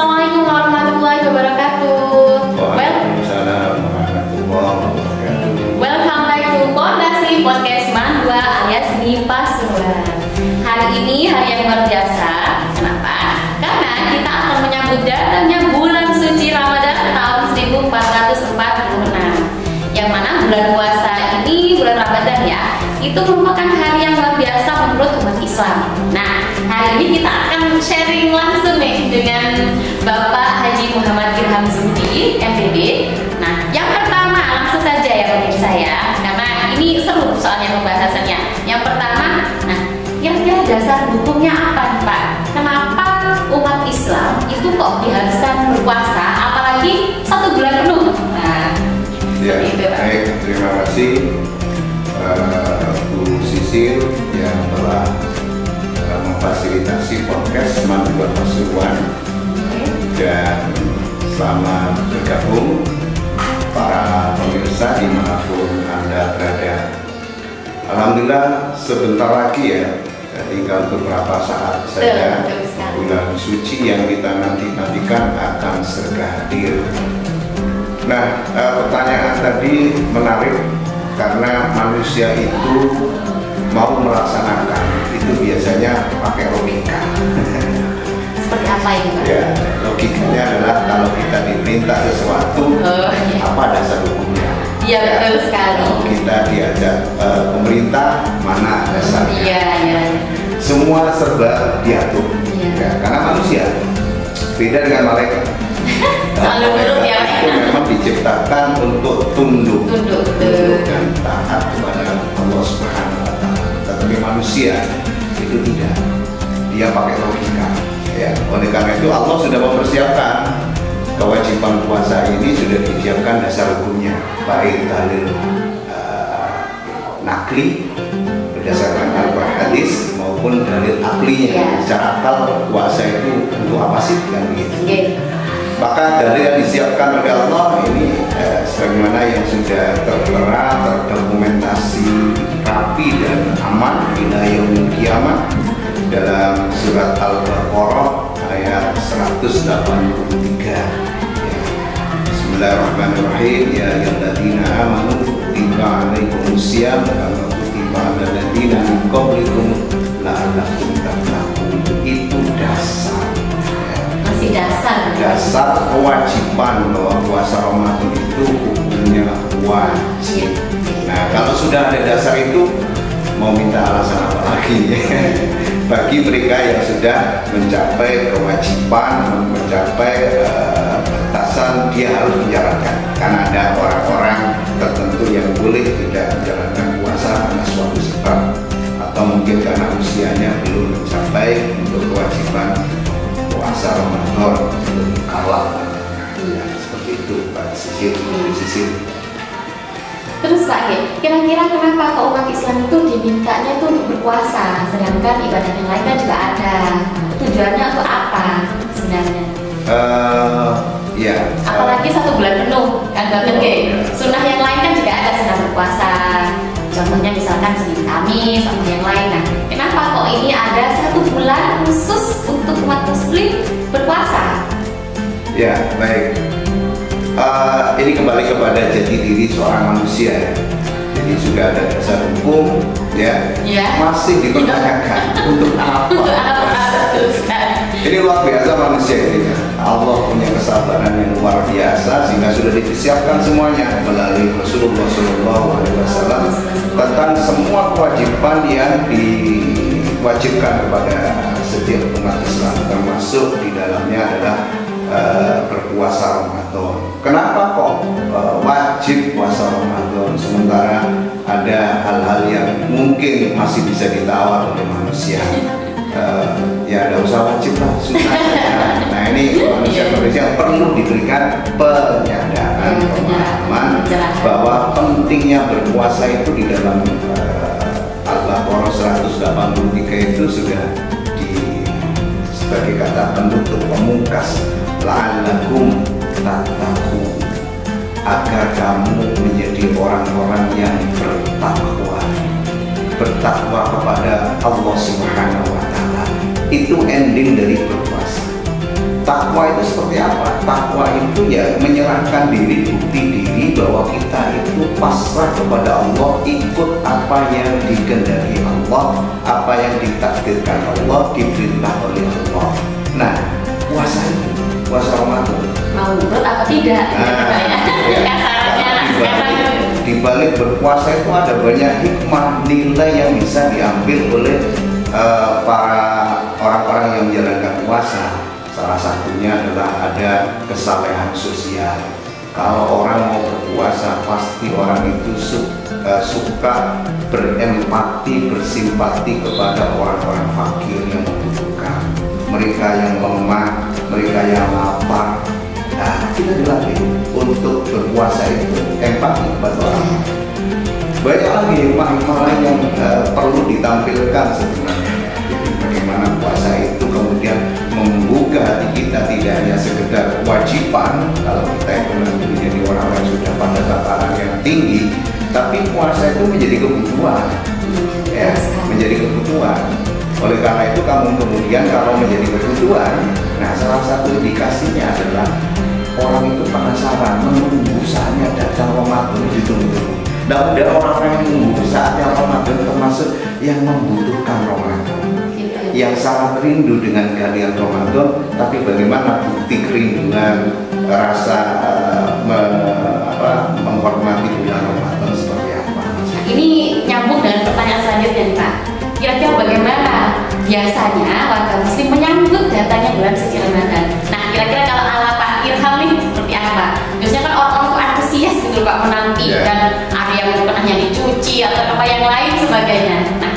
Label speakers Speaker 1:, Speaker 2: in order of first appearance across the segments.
Speaker 1: Assalamualaikum warahmatullahi wabarakatuh.
Speaker 2: Waalaikumsalam warahmatullahi wabarakatuh.
Speaker 1: Welcome back to Pondasi Podcast Mandua alias Nipa Suran. Hari ini hari yang luar biasa. Kenapa? Karena kita akan menyambut datangnya bulan suci Ramadan tahun 1446. Yang mana bulan puasa ini, bulan Ramadan ya, itu merupakan hari yang luar biasa menurut umat Islam. Nah, hari ini kita akan sharing langsung nih dengan Bapak Haji Muhammad Irham Zuhdi, MPD. Nah, yang pertama langsung saja ya pemirsa ya, karena ini seru soalnya pembahasannya. Yang pertama, nah, kira-kira dasar hukumnya apa nih Pak? Kenapa umat Islam itu kok diharuskan berpuasa, apalagi 1 bulan penuh? Nah,
Speaker 2: Ya,
Speaker 1: itu, Pak.
Speaker 2: baik, terima kasih Bu Sisil yang telah memfasilitasi podcast Mandua Pasuruan. Dan selamat bergabung para pemirsa dimanapun Anda berada. Alhamdulillah sebentar lagi ya, tinggal beberapa saat saja bulan suci yang kita nantikan akan segera hadir. Nah, pertanyaan tadi menarik karena manusia itu mau melaksanakan itu biasanya pakai logika.
Speaker 1: Seperti apa ini Pak?
Speaker 2: Ya, logikanya adalah kalau kita diperintah sesuatu, apa dasar hukumnya?
Speaker 1: Iya, betul sekali.
Speaker 2: Kalau kita diajak pemerintah, mana dasarnya?
Speaker 1: Iya, iya.
Speaker 2: Semua serba diatur.
Speaker 1: Iya.
Speaker 2: Ya, karena manusia beda dengan malaikat.
Speaker 1: Selalu nurut ya.
Speaker 2: Itu memang diciptakan untuk tunduk dan taat kepada Allah Subhanahu wa Ta'ala. Tetapi manusia itu tidak, dia pakai logika. Ya, oleh karena itu Allah sudah mempersiapkan kewajiban puasa ini, sudah disiapkan dasar hukumnya, baik dalil nakli berdasarkan Al-Quran hadis maupun dalil aklinya. Secara akal puasa itu untuk apa sih kan begitu. Maka dalil yang disiapkan oleh Allah ini sebagaimana yang sudah tertera, terdokumentasi rapi dan aman ila yaumil qiyamah dalam surat Al-Baqarah ayat 183. Bismillahirrahmanirrahim. Ya ayyuhalladzina amanu kutiba alaikumusiyam kama kutiba alal ladzina min qablikum la'allakum tattaqun. Itu dasar kewajiban bahwa puasa Ramadan itu hukumnya wajib. Nah, kalau sudah ada dasar itu, mau minta alasan apa lagi? Bagi mereka yang sudah mencapai kewajiban, mencapai batasan, dia harus menjalankan. Karena ada orang-orang tertentu yang boleh tidak menjalankan puasa karena suatu sebab, atau mungkin karena usianya belum mencapai untuk kewajiban puasa Ramadan, belum kalah. Ya, seperti itu Pak Sisil.
Speaker 1: Terus Pak, kira-kira kenapa kok umat Islam itu dimintanya itu untuk berpuasa, sedangkan ibadah yang lain kan juga ada? Tujuannya untuk apa sebenarnya?
Speaker 2: Ya.
Speaker 1: Apalagi 1 bulan penuh, kan banget sunnah yang lain kan juga ada sunnah berpuasa. Contohnya misalkan Senin Kamis atau yang lain. Nah, kenapa kok ini ada 1 bulan khusus untuk umat Muslim berpuasa?
Speaker 2: Ya, baik. Ini kembali kepada jati diri seorang manusia ya. Jadi sudah ada dasar hukum ya, masih dipertanyakan untuk apa? Ini luar biasa manusia ini. Allah punya kesabaran yang luar biasa sehingga sudah dipersiapkan semuanya melalui Rasulullah SAW tentang semua kewajiban yang diwajibkan kepada setiap umat Islam, termasuk di dalamnya adalah berpuasa Ramadan. Kenapa kok wajib puasa Ramadan sementara ada hal-hal yang mungkin masih bisa ditawar oleh manusia? Ya ada usah wajib lah, susah saja. Nah ini manusia perlu diberikan penyadaran, pemahaman bahwa pentingnya berpuasa itu di dalam Al-Baqarah 183 itu sudah sebagai kata penutup pemungkas, la'allakum tattaqun, agar kamu menjadi orang-orang yang bertakwa kepada Allah Subhanahu wa Ta'ala. Itu ending dari berpuasa. Takwa itu seperti apa? Takwa itu ya menyerahkan diri, bukti diri bahwa kita itu pasrah kepada Allah, ikut apa yang dikehendaki Allah, apa yang ditakdirkan Allah, diperintah oleh Allah. Nah, puasa itu, puasa Ramadan,
Speaker 1: mau nurut apa tidak?
Speaker 2: Di balik berpuasa itu ada banyak hikmah, nilai yang bisa diambil oleh para orang-orang yang menjalankan puasa. Salah satunya adalah ada kesalehan sosial. Kalau orang mau berpuasa, pasti orang itu suka berempati, bersimpati kepada orang-orang fakir yang membutuhkan, mereka yang lemah, mereka yang lapar. Nah, kita dilatih untuk berpuasa itu empati kepada orang. Banyak lagi hikmah-hikmah lain yang perlu ditampilkan sebenarnya. Jadi bagaimana puasa itu kemudian membuka hati kita, tidak hanya sekedar kewajiban kalau kita itu nanti menjadi orang-orang sudah pada tataran yang tinggi, tapi puasa itu menjadi kebutuhan, ya, menjadi kebutuhan. Oleh karena itu kamu kemudian kalau menjadi kebutuhan, nah salah satu indikasinya adalah orang itu penasaran, menunggu saatnya datang Ramadan, ditunggu. Dan ada orang-orang yang menunggu saatnya Ramadan, termasuk yang membutuhkan Ramadan, yang sangat rindu dengan kehadiran Ramadan. Tapi bagaimana bukti kerinduan, rasa menghormati bulan Ramadan seperti apa?
Speaker 1: Ini nyambung dengan pertanyaan selanjutnya nih Pak. Kira-kira bagaimana biasanya warga muslim menyambut datangnya bulan suci Ramadan? Nah, kira-kira kalau ala Pak Irham nih seperti apa? Biasanya kan orang tuh antusias gitu Pak, menanti dan ada yang mungkin hanya dicuci atau apa yang lain sebagainya. Nah,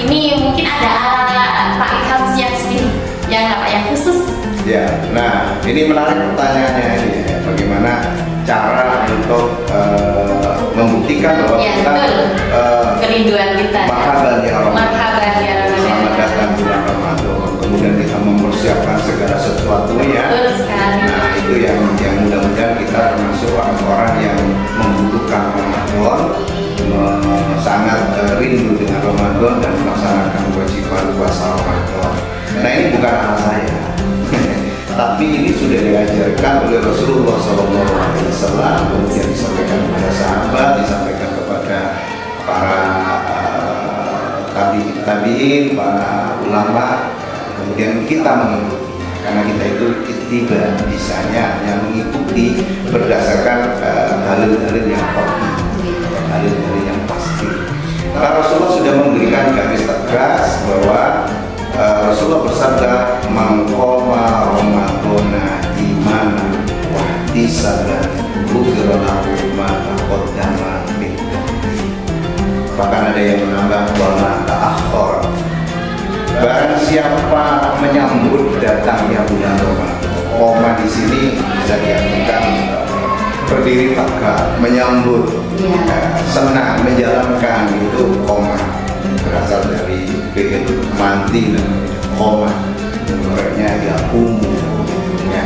Speaker 1: ini mungkin ada ala Pak Irham yang sendiri, yang apa yang khusus?
Speaker 2: Ya, nah ini menarik pertanyaannya ini. Bagaimana cara untuk membuktikan bahwa kita
Speaker 1: kerinduan kita.
Speaker 2: Marhaban ya
Speaker 1: Ramadan.
Speaker 2: Selamat datang bulan Ramadan. Kemudian kita mempersiapkan segala sesuatunya. Nah itu yang mudah-mudahan kita termasuk orang-orang yang membutuhkan Ramadan, sangat rindu dengan Ramadan dan melaksanakan kewajiban puasa Ramadan. Nah ini bukan hal saya, tapi ini sudah diajarkan oleh Rasulullah SAW, kemudian disampaikan kepada sahabat, disampaikan kepada para tabi'in, para ulama, kemudian kita mengikuti. Karena kita itu tiba bisanya yang mengikuti berdasarkan dalil-dalil yang pasti, dalil-dalil yang pasti. Karena Rasulullah sudah memberikan garis tegas bahwa Rasulullah bersabda, "Man qoma Ramadana imanan wa ihtisaban ghufira lahu ma taqaddama min dhanbihi." Bahkan ada yang menambah wa ma ta'akhkhara. Barang siapa menyambut datangnya bulan Ramadan, qoma di sini bisa diartikan berdiri tegak, menyambut, senang, menjalankan, itu qoma. Berasal dari fi'il mandi dan koma, menurutnya ya ya.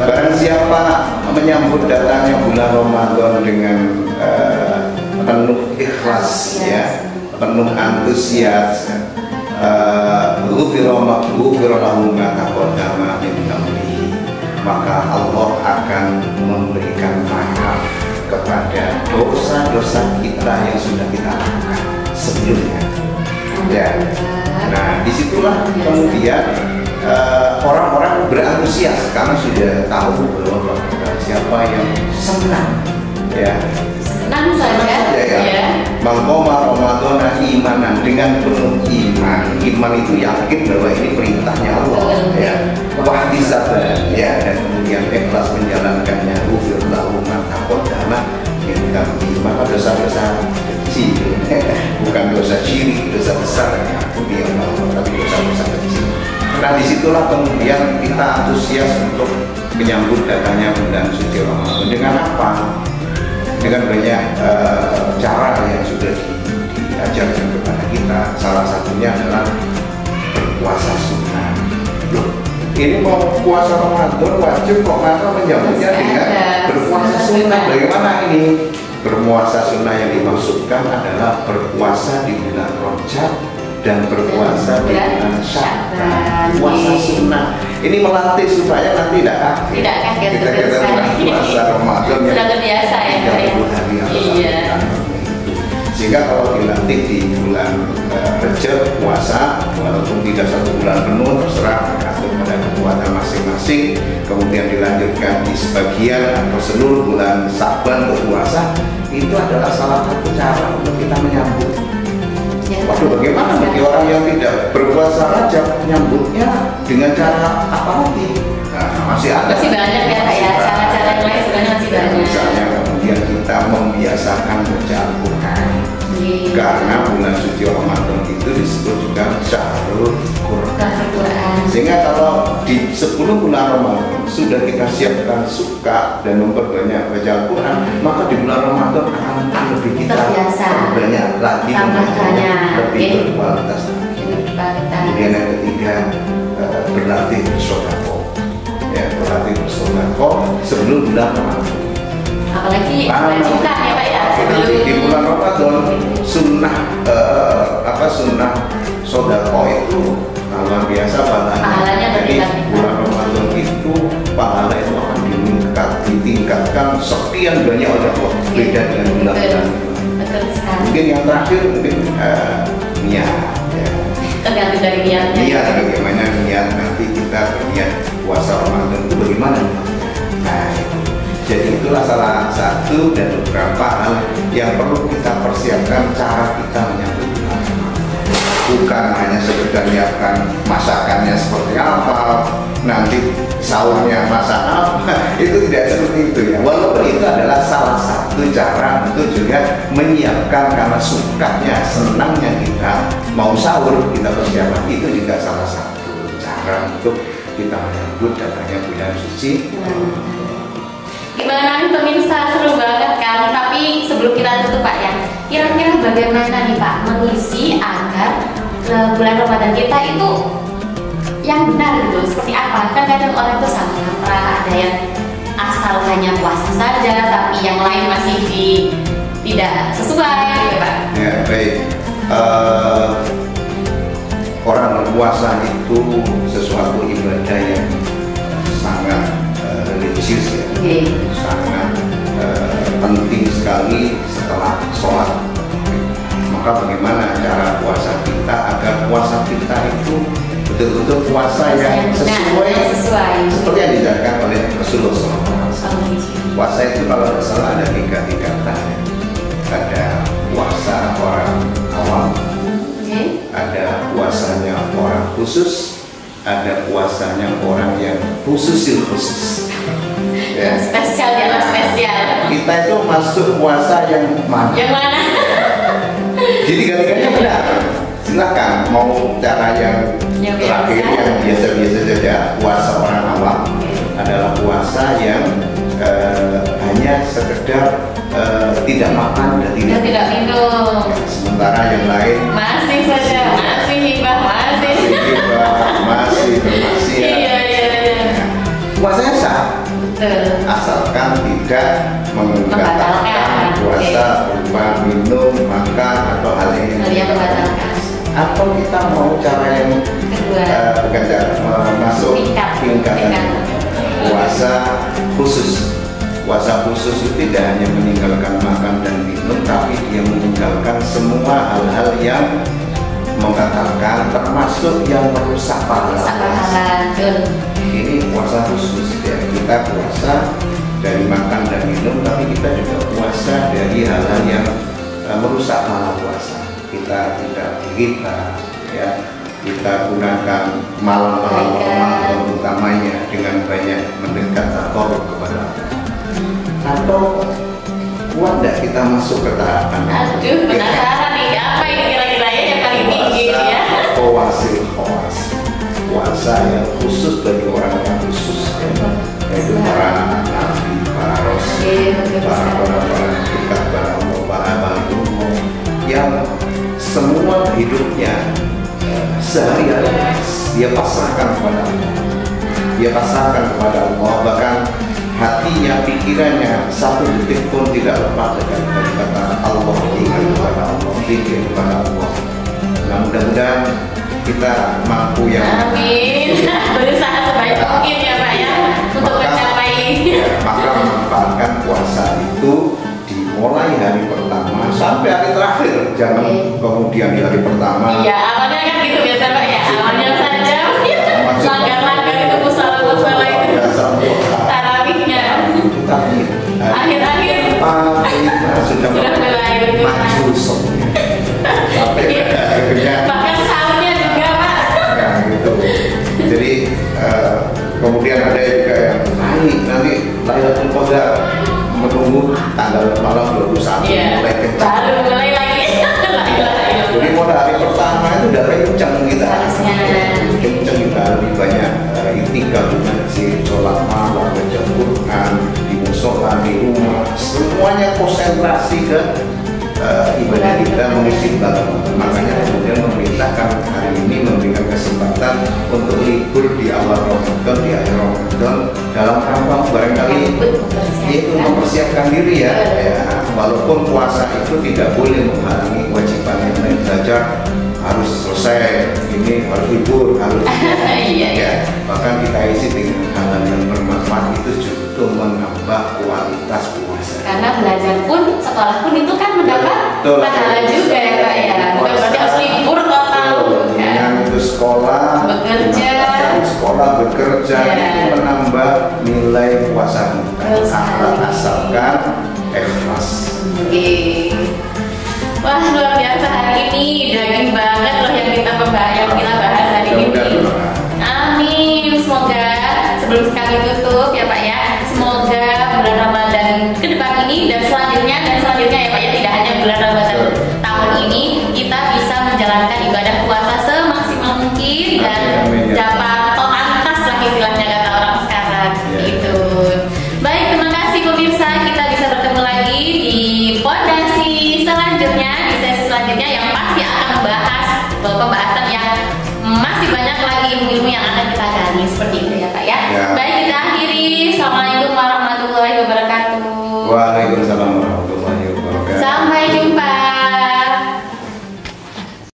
Speaker 2: Barang siapa menyambut datangnya bulan Ramadan dengan penuh ikhlas, ya, penuh antusias, ghufira lahu ma taqaddama min dhanbihi, maka Allah akan memberikan maaf kepada dosa-dosa kita yang sudah kita lakukan sebelumnya. Ya, nah disitulah kemudian orang-orang berantusias karena sudah tahu bahwa siapa yang senang, ya,
Speaker 1: senang saja, ya.
Speaker 2: Mangkoma Ramadana imanan, dengan penuh iman. Iman itu yakin bahwa ini perintahnya Allah, ya. Wahtisaban, ya, dan kemudian ikhlas menjalankannya. Ghufir lahu ma taqaddama min dhanbihi, maka dosa-dosa kecil, bukan dosa cilik, dosa besar yang diampuni Allah, tapi dosa-dosa kecil. Nah disitulah kemudian kita antusias untuk menyambut datangnya bulan suci Ramadan. Dengan apa? Dengan banyak cara yang sudah diajarkan kepada kita. Salah satunya adalah berpuasa sunnah. Loh, ini mau puasa Ramadan wajib kok, maka menyambutnya dengan berpuasa sunnah. Bagaimana ini? Berpuasa sunnah yang dimaksudkan adalah berpuasa di bulan Rajab dan berpuasa di bulan Sya'ban. Puasa sunnah Ini melatih supaya nanti tidak kaget. Kita puasa Ramadan yang
Speaker 1: sudah terbiasa ya.
Speaker 2: 30 hari
Speaker 1: iya.
Speaker 2: Sehingga kalau dilatih di bulan Rejab puasa, walaupun tidak 1 bulan penuh, terserah tergantung pada kekuatan masing-masing. Kemudian dilanjutkan di sebagian atau seluruh bulan Sa'ban berpuasa, itu adalah salah satu cara untuk kita menyambut. Waduh, bagaimana bagi orang yang tidak berpuasa Rajab menyambutnya dengan cara apa lagi? Nah, masih
Speaker 1: banyak ya Pak ya, cara-cara yang lain sebenarnya masih banyak.
Speaker 2: Misalnya kemudian kita membiasakan baca Al-Quran. Karena bulan suci Ramadan itu disebut juga Syahrul Quran. Sehingga kalau di 10 bulan Ramadan sudah kita siapkan suka dan memperbanyak baca Al-Quran, maka di bulan Ramadan akan lebih kita banyak lagi membacanya, lebih berkualitas. Kemudian yang ketiga, berlatih bersedekah. Ya, berlatih bersedekah sebelum bulan Ramadan.
Speaker 1: Apalagi wajibkan ya Pak ya,
Speaker 2: di bulan Ramadan sunnah sunnah sedekah itu luar biasa pahalanya. Jadi bulan Ramadan itu pahala itu akan ditingkatkan sekian banyak oleh Allah, beda dengan bulan-bulan. Mungkin yang terakhir niat ya.
Speaker 1: Tergantung dari niatnya.
Speaker 2: Niat bagaimana niat nanti kita berniat puasa Ramadan itu bagaimana? Nah, jadi itulah salah satu dan beberapa hal yang perlu kita persiapkan cara kita menyambut bulan Ramadan. Bukan hanya sekedar menyiapkan masakannya seperti apa, nanti sahurnya masak apa, itu tidak seperti itu ya. Walaupun itu adalah salah satu cara untuk juga menyiapkan karena sukanya, senangnya kita mau sahur, kita persiapan itu juga salah satu cara untuk kita menyambut datangnya bulan suci.
Speaker 1: Gimana nih pemirsa, seru banget kan? Tapi sebelum kita tutup Pak ya, kira-kira bagaimana nih Pak mengisi agar bulan Ramadan kita itu yang benar gitu, seperti apa? Kan kadang orang itu salah kaprah, ada yang asal hanya puasa saja, tapi yang lain masih tidak sesuai gitu Pak.
Speaker 2: Ya baik, orang berpuasa itu sesuatu ibadah yang sangat religius ya. Sangat penting sekali setelah sholat. Maka bagaimana cara puasa kita agar puasa kita itu betul-betul puasa yang sesuai seperti yang diajarkan oleh Rasulullah SAW. Puasa itu kalau tidak salah ada 3 tingkatan. Ada puasa orang awam, ada puasanya orang khusus, ada puasanya orang yang khusus.
Speaker 1: Ya. Spesial ya, spesial.
Speaker 2: Kita itu masuk puasa yang mana?
Speaker 1: Yang mana?
Speaker 2: Jadi tiga-tiganya benar. Silakan mau cara yang terakhir yang biasa-biasa saja. Puasa orang awam adalah puasa yang hanya sekedar tidak makan dan tidak
Speaker 1: minum.
Speaker 2: Sementara yang lain
Speaker 1: masih saja, masih hibah,
Speaker 2: masih bermaksiat.
Speaker 1: Iya.
Speaker 2: Puasanya sah. Asalkan tidak membatalkan puasa berupa minum, makan atau hal yang
Speaker 1: membatalkan.
Speaker 2: Atau kita mau cara yang bukan cara masuk tingkatan puasa khusus. Puasa khusus itu tidak hanya meninggalkan makan dan minum, tapi dia meninggalkan semua hal-hal yang membatalkan, termasuk yang merusak pahala. Ini puasa khusus ya. Kita puasa dari makan dan minum, tapi kita juga puasa dari hal-hal yang merusak pahala puasa. Kita tidak riba ya. Kita gunakan malam-malam Ramadan utamanya dengan banyak mendekat takarrub kepada Allah. Atau kuat tidak kita masuk ke tahapan?
Speaker 1: Aduh, penasaran nih, apa ini kira-kira yang paling tinggi ya?
Speaker 2: Puasa yang khusus bagi orang yang khusus ya. Yaitu para nabi, para rasul, para dekat para Allah, para wali yang semua hidupnya sehari-hari dia pasrahkan kepada Allah. Dia pasrahkan kepada Allah, bahkan hatinya, pikirannya satu detik pun tidak lepas dengan kata Allah, ingat kepada Allah, zikir kepada Allah. Nah, mudah-mudahan kita mampu yang
Speaker 1: amin. Berusaha sebaik
Speaker 2: puasa itu dimulai hari pertama sampai hari terakhir, jangan kemudian di hari pertama.
Speaker 1: Iya, awalnya kan gitu biasa Pak ya, awalnya saja langgar-langgar itu musala itu tarawihnya,
Speaker 2: tapi
Speaker 1: akhir-akhir
Speaker 2: sudah mulai maju sampai akhirnya
Speaker 1: bahkan sahurnya juga Pak.
Speaker 2: Nah gitu. Jadi kemudian ada juga yang nanti Lailatul Qadar, menunggu tanggal malam 21 mulai kencang.
Speaker 1: Baru mulai lagi.
Speaker 2: Jadi mulai hari pertama itu udah kencang kita. Kencang kita lebih banyak itikaf, ngaji, sholat malam, baca Quran, di musola, di rumah, semuanya konsentrasi ke ibadah kita, mengisi bulan. Makanya kemudian memerintahkan hari ini memberikan kesempatan untuk libur di awal Ramadan, di akhir Ramadan, dalam rangka barangkali itu mempersiapkan diri ya. Walaupun puasa itu tidak boleh menghalangi kewajiban yang lain, belajar harus selesai, ini harus libur, harus ya. Bahkan kita isi dengan hal yang bermanfaat, itu justru menambah kualitas puasa.
Speaker 1: Karena belajar pun, sekolah pun itu kan mendapat pahala juga ya Pak ya. Bukan berarti harus libur total.
Speaker 2: Yang itu sekolah,
Speaker 1: bekerja,
Speaker 2: itu menambah nilai puasa kita. Asalkan ikhlas.
Speaker 1: Wah luar biasa hari ini, daging banget loh yang kita bahas hari ini. Amin. Semoga sebelum kami tutup ya Pak ya, semoga bulan Ramadan ke depan ini dan selanjutnya ya Pak ya, tidak hanya bulan Ramadan tahun ini, kita bisa menjalankan ibadah puasa semaksimal mungkin dan dapat totantas lah istilahnya kata orang sekarang gitu. Baik, terima kasih pemirsa, kita bisa bertemu lagi di Pondasi selanjutnya, di sesi selanjutnya yang pasti akan membahas pembahasan yang masih banyak lagi ilmu-ilmu yang akan